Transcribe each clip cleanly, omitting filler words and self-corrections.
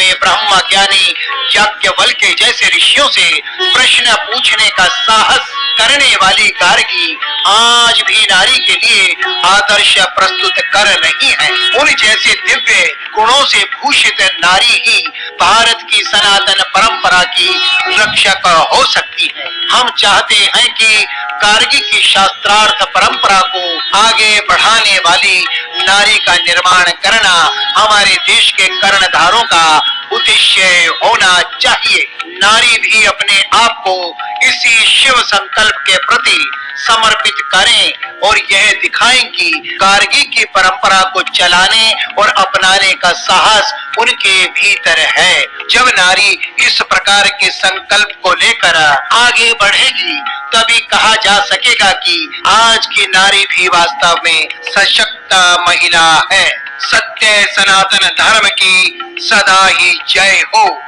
में ब्रह्म ज्ञानी याज्ञवल्क्य जैसे ऋषियों से प्रश्न पूछने का साहस करने वाली गार्गी आज भी नारी के लिए आदर्श प्रस्तुत कर रही है। उन जैसे दिव्य गुणों से भूषित नारी ही भारत की सनातन परंपरा की रक्षक हो सकती है। हम चाहते हैं कि गार्गी की शास्त्रार्थ परंपरा को आगे बढ़ाने वाली नारी का निर्माण करना हमारे देश के कर्णधारों का उद्देश्य होना चाहिए। नारी भी अपने आप को इसी शिव संकल्प के प्रति समर्पित करें और यह दिखाएं कि गार्गी की परंपरा को चलाने और अपनाने का साहस उनके भीतर है। जब नारी इस प्रकार के संकल्प को लेकर आगे बढ़ेगी तभी कहा जा सकेगा कि आज की नारी भी वास्तव में सशक्त महिला है। सत्य सनातन धर्म की सदा ही जय हो।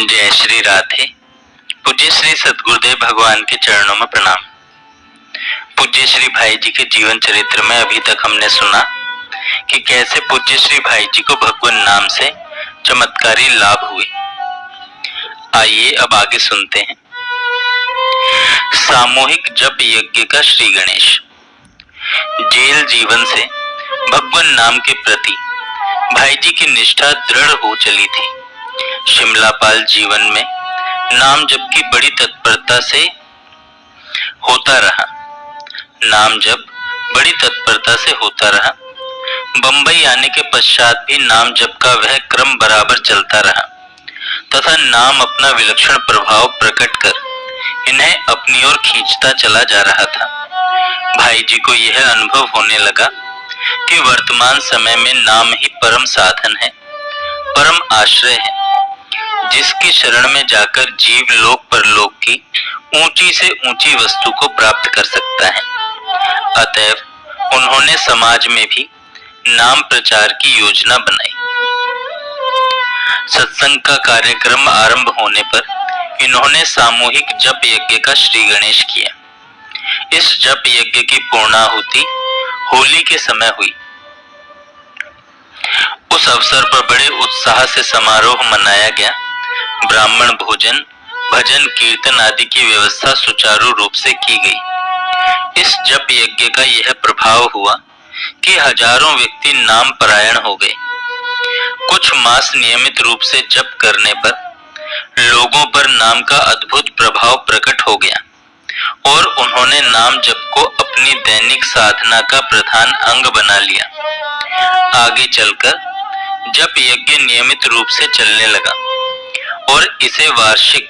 जय श्री राधे। पूज्य श्री सद्गुरुदेव भगवान के चरणों में प्रणाम। पूज्य श्री भाई जी के जीवन चरित्र में अभी तक हमने सुना कि कैसे पूज्य श्री भाई जी को भगवान नाम से चमत्कारी लाभ हुए। आइए अब आगे सुनते हैं। सामूहिक जप यज्ञ का श्री गणेश। जेल जीवन से भगवान नाम के प्रति भाई जी की निष्ठा दृढ़ हो चली थी। शिमलापाल जीवन में नाम जप की बड़ी तत्परता से होता रहा। नाम जप बड़ी तत्परता से होता रहा। बंबई आने के पश्चात भी नाम जप का वह क्रम बराबर चलता रहा तथा नाम अपना विलक्षण प्रभाव प्रकट कर इन्हें अपनी ओर खींचता चला जा रहा था। भाई जी को यह अनुभव होने लगा कि वर्तमान समय में नाम ही परम साधन है, परम आश्रय है, जिसकी शरण में जाकर जीव लोक परलोक की ऊंची से ऊंची वस्तु को प्राप्त कर सकता है। अतएव उन्होंने समाज में भी नाम प्रचार की योजना बनाई। सत्संग का कार्यक्रम आरंभ होने पर इन्होंने सामूहिक जप यज्ञ का श्री गणेश किया। इस जप यज्ञ की पूर्णाहुति होली के समय हुई। उस अवसर पर बड़े उत्साह से समारोह मनाया गया। ब्राह्मण भोजन, भजन, कीर्तन आदि की व्यवस्था सुचारू रूप से की गई। इस जप यज्ञ का यह प्रभाव हुआ कि हजारों व्यक्ति नाम परायण हो गए। कुछ मास नियमित रूप से जप करने पर लोगों पर नाम का अद्भुत प्रभाव प्रकट हो गया और उन्होंने नाम जप को अपनी दैनिक साधना का प्रधान अंग बना लिया। आगे चलकर जप यज्ञ नियमित रूप से चलने लगा और इसे वार्षिक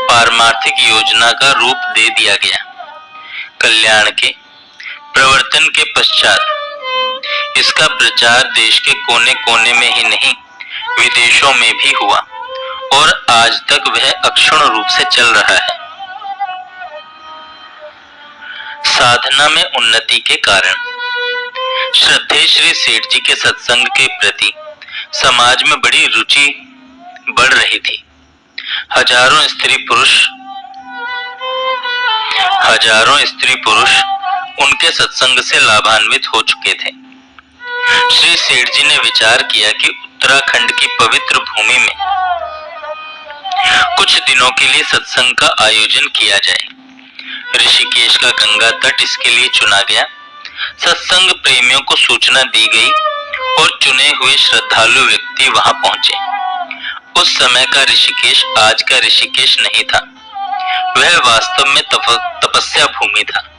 पारमार्थिक योजना का रूप दे दिया गया। कल्याण के प्रवर्तन के पश्चात इसका प्रचार देश के कोने कोने में ही नहीं विदेशों में भी हुआ और आज तक वह अक्षुण्ण रूप से चल रहा है। साधना में उन्नति के कारण। श्रद्धेय श्री सेठ जी के सत्संग के प्रति समाज में बड़ी रुचि बढ़ रही थी। हजारों स्त्री पुरुष उनके सत्संग से लाभान्वित हो चुके थे। श्री सेठ जी ने विचार किया कि उत्तराखंड की पवित्र भूमि में कुछ दिनों के लिए सत्संग का आयोजन किया जाए। ऋषिकेश का गंगा तट इसके लिए चुना गया। सत्संग प्रेमियों को सूचना दी गई और चुने हुए श्रद्धालु व्यक्ति वहां पहुंचे। उस समय का ऋषिकेश आज का ऋषिकेश नहीं था। वह वास्तव में तपस्या भूमि था।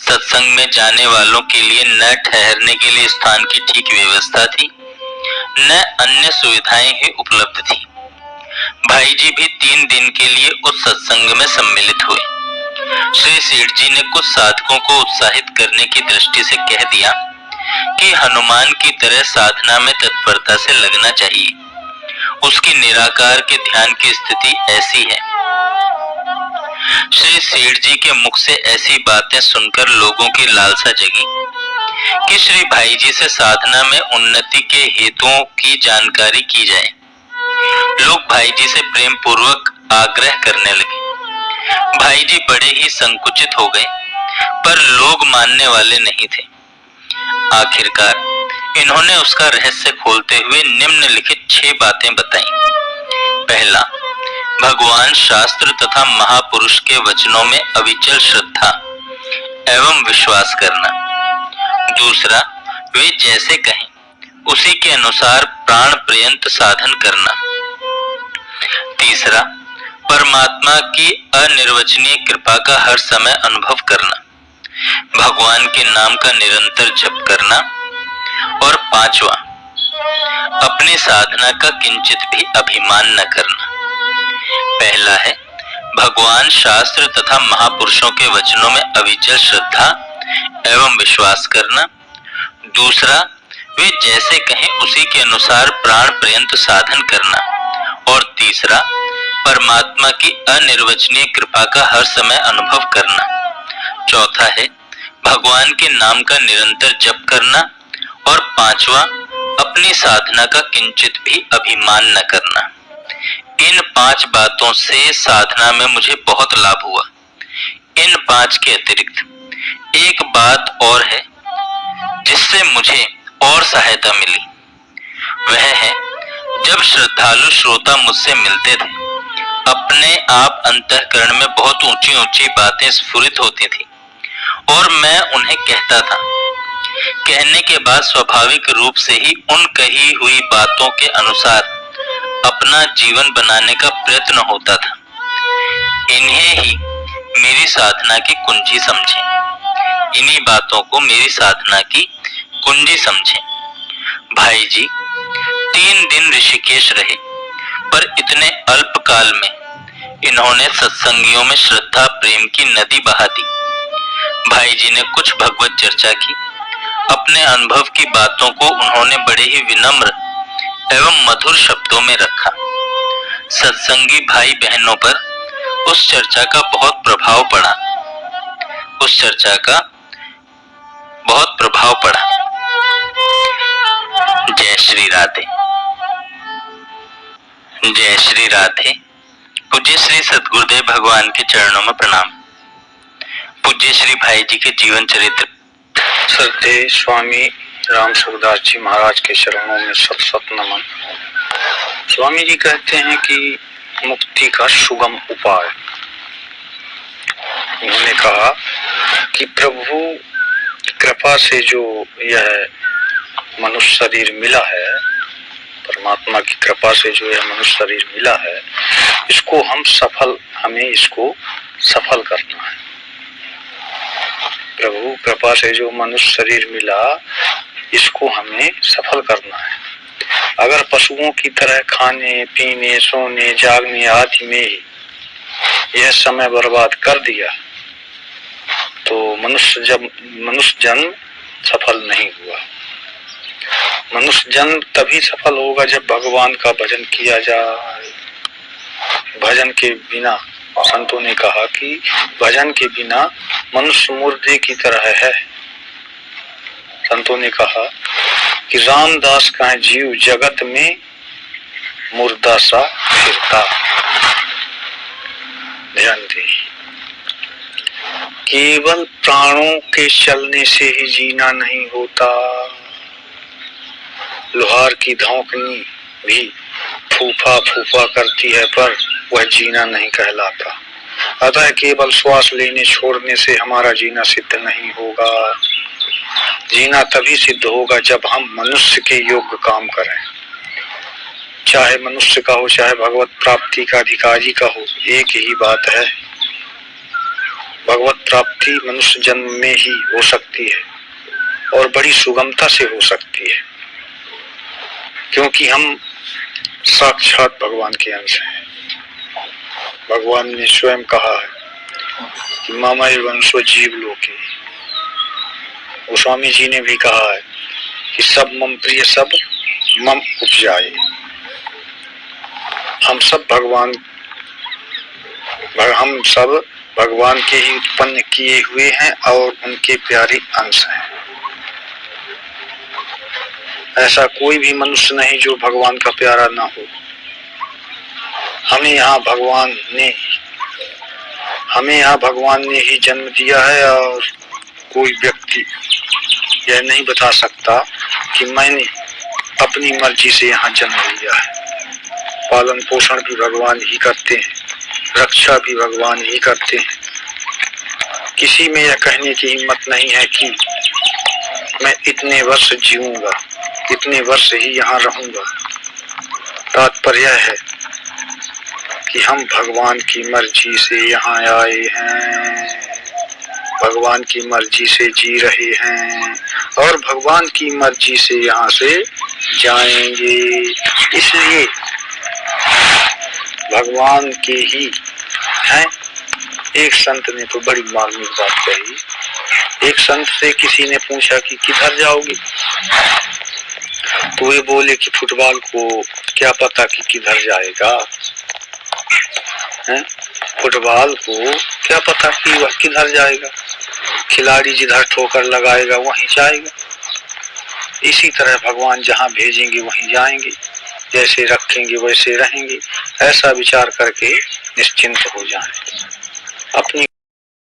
सत्संग में जाने वालों के लिए न ठहरने के लिए स्थान की ठीक व्यवस्था थी, न अन्य सुविधाएं ही उपलब्ध थी। भाई जी भी 3 दिन के लिए उस सत्संग में सम्मिलित हुए। श्री सेठ जी ने कुछ साधकों को उत्साहित करने की दृष्टि से कह दिया कि हनुमान की तरह साधना में तत्परता से लगना चाहिए। उसकी निराकार के ध्यान की स्थिति ऐसी है। श्री सेठ जी के मुख से ऐसी बातें सुनकर लोगों की लालसा जगी कि श्री भाई जी से साधना में उन्नति के हेतुओं की जानकारी की जाए। लोग भाई जी से प्रेम पूर्वक आग्रह करने लगे। भाई जी बड़े ही संकुचित हो गए, पर लोग मानने वाले नहीं थे। आखिरकार इन्होंने उसका रहस्य खोलते हुए निम्नलिखित 6 बातें बताई। पहला, भगवान, शास्त्र तथा महापुरुष के वचनों में अविचल श्रद्धा एवं विश्वास करना। दूसरा, वे जैसे कहें उसी के अनुसार प्राण पर्यंत साधन करना। तीसरा, परमात्मा की अनिर्वचनीय कृपा का हर समय अनुभव करना, भगवान के नाम का निरंतर जप करना। और पांचवा, अपनी साधना का किंचित भी अभिमान न करना। पहला है भगवान, शास्त्र तथा महापुरुषों के वचनों में अविचल श्रद्धा एवं विश्वास करना। दूसरा, वे जैसे कहें उसी के अनुसार प्राण पर्यंत साधन करना। और तीसरा, परमात्मा की अनिर्वचनीय कृपा का हर समय अनुभव करना। चौथा है भगवान के नाम का निरंतर जप करना। और पांचवा, अपनी साधना का किंचित भी अभिमान न करना। इन 5 बातों से साधना में मुझे बहुत लाभ हुआ। इन 5 के अतिरिक्त एक बात और है जिससे मुझे और सहायता मिली। वह है, जब श्रद्धालु श्रोता मुझसे मिलते थे, अपने आप अंतःकरण में बहुत ऊंची ऊंची बातें स्फुरित होती थी और मैं उन्हें कहता था। कहने के बाद स्वाभाविक रूप से ही उन कही हुई बातों के अनुसार अपना जीवन बनाने का प्रयत्न होता था। इन्हें ही मेरी साधना की कुंजी समझें। इन्हीं बातों को मेरी साधना की कुंजी समझें। भाई जी 3 दिन ऋषिकेश रहे, पर इतने अल्प काल में इन्होंने सत्संगियों में श्रद्धा प्रेम की नदी बहा दी। भाई जी ने कुछ भगवत चर्चा की। अपने अनुभव की बातों को उन्होंने बड़े ही विनम्र एवं मधुर शब्दों में रखा। सत्संगी भाई बहनों पर उस चर्चा का बहुत प्रभाव पड़ा। जय श्री राधे। जय श्री राधे। पूज्य श्री सद्गुरुदेव भगवान के चरणों में प्रणाम। पूज्य श्री भाई जी के जीवन चरित्र। श्रद्धेय स्वामी राम सुखदास जी महाराज के चरणों में सत सत नमन। स्वामी जी कहते हैं कि मुक्ति का सुगम उपाय। उन्होंने कहा कि प्रभु कृपा से जो यह मनुष्य शरीर मिला है, परमात्मा की कृपा से जो यह मनुष्य शरीर मिला है, हमें इसको सफल करना है। प्रभु कृपा से जो मनुष्य शरीर मिला, इसको हमें सफल करना है। अगर पशुओं की तरह खाने पीने सोने जागने आदि में ही यह समय बर्बाद कर दिया तो मनुष्य जन्म सफल नहीं हुआ। मनुष्य जन्म तभी सफल होगा जब भगवान का भजन किया जाए। भजन के बिना, संतों ने कहा कि भजन के बिना मनुष्य मुर्दे की तरह है। संतों ने कहा कि रामदास का जीव जगत में मुर्दा सा फिरता। ध्यान दे, केवल प्राणों के चलने से ही जीना नहीं होता। लोहार की धौंकनी भी फूफा फूफा करती है, पर वह जीना नहीं कहलाता। अतः केवल श्वास लेने छोड़ने से हमारा जीना सिद्ध नहीं होगा। जीना तभी सिद्ध होगा जब हम मनुष्य के योग्य काम करें। चाहे मनुष्य का हो चाहे भगवत प्राप्ति का अधिकारी का हो, एक ही बात है। भगवत प्राप्ति मनुष्य जन्म में ही हो सकती है और बड़ी सुगमता से हो सकती है, क्योंकि हम साक्षात भगवान के अंश हैं। भगवान ने स्वयं कहा है कि मामय वंशो जीव लोके। गोस्वामी जी ने भी कहा है कि सब मम प्रिय सब मम उपजाए। हम सब भगवान के ही उत्पन्न किए हुए हैं और उनके प्यारे अंश हैं। ऐसा कोई भी मनुष्य नहीं जो भगवान का प्यारा ना हो। हमें यहाँ भगवान ने ही जन्म दिया है और कोई व्यक्ति यह नहीं बता सकता कि मैंने अपनी मर्जी से यहाँ जन्म लिया है। पालन पोषण भी भगवान ही करते हैं, रक्षा भी भगवान ही करते हैं। किसी में यह कहने की हिम्मत नहीं है कि मैं इतने वर्ष जीऊंगा, इतने वर्ष ही यहाँ रहूंगा। तात्पर्य है कि हम भगवान की मर्जी से यहाँ आए हैं, भगवान की मर्जी से जी रहे हैं और भगवान की मर्जी से यहाँ से जाएंगे। इसलिए भगवान के ही हैं। एक संत ने तो बड़ी मार्मिक बात कही। एक संत से किसी ने पूछा कि किधर जाओगे, तो वे बोले कि फुटबॉल को क्या पता कि किधर जाएगा, हैं? फुटबॉल को क्या पता कि वह किधर जाएगा, खिलाड़ी जिधर ठोकर लगाएगा वहीं जाएगा। इसी तरह भगवान जहाँ भेजेंगे वहीं जाएंगे, जैसे रखेंगे वैसे रहेंगे। ऐसा विचार करके निश्चिंत हो जाएं। अपनी